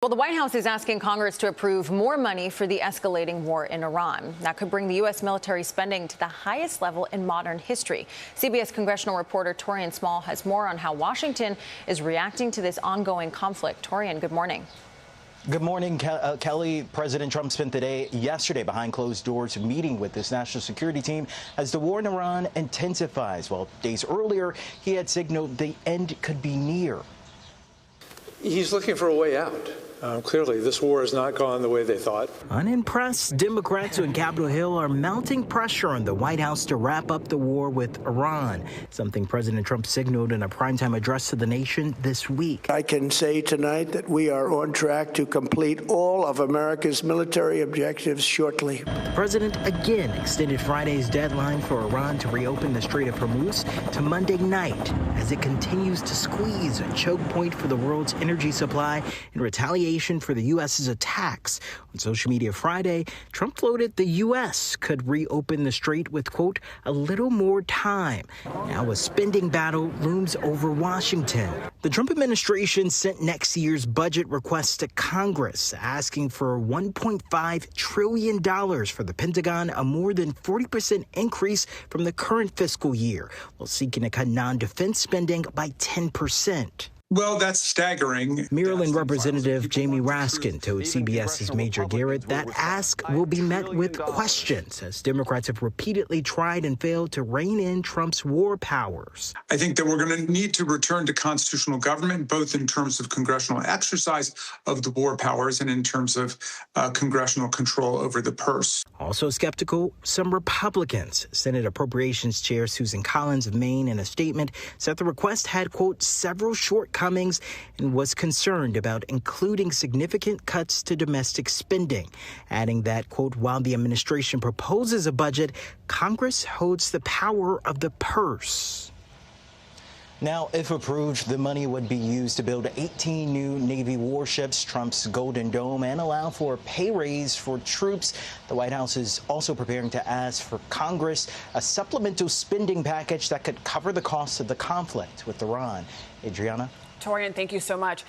Well, the White House is asking Congress to approve more money for the escalating war in Iran. That could bring the U.S. military spending to the highest level in modern history. CBS congressional reporter Torian Small has more on how Washington is reacting to this ongoing conflict. Torian, good morning. Good morning, Kelly. President Trump spent the day yesterday behind closed doors meeting with his national security team as the war in Iran intensifies. Well, days earlier, he had signaled the end could be near. He's looking for a way out. Clearly, this war has not gone the way they thought. Unimpressed Democrats on Capitol Hill are mounting pressure on the White House to wrap up the war with Iran, something President Trump signaled in a primetime address to the nation this week. I can say tonight that we are on track to complete all of America's military objectives shortly. The president again extended Friday's deadline for Iran to reopen the Strait of Hormuz to Monday night as it continues to squeeze a choke point for the world's energy supply in retaliation for the U.S.'s attacks. On social media Friday, Trump floated the U.S. could reopen the strait with, quote, a little more time. Now a spending battle looms over Washington. The Trump administration sent next year's budget request to Congress, asking for $1.5 trillion for the Pentagon, a more than 40% increase from the current fiscal year, while seeking to cut non-defense spending by 10%. Well, that's staggering. Maryland Representative Jamie Raskin told CBS's Major Garrett that ask will be met with questions, as Democrats have repeatedly tried and failed to rein in Trump's war powers. I think that we're going to need to return to constitutional government, both in terms of congressional exercise of the war powers and in terms of congressional control over the purse. Also skeptical, some Republicans. Senate Appropriations Chair Susan Collins of Maine, in a statement, said the request had, quote, several shortcomings and was concerned about including significant cuts to domestic spending, adding that, quote, while the administration proposes a budget, Congress holds the power of the purse. Now, if approved, the money would be used to build 18 new Navy warships, Trump's Golden Dome, and allow for a pay raise for troops. The White House is also preparing to ask for Congress a supplemental spending package that could cover the costs of the conflict with Iran. Adriana? Torian, thank you so much.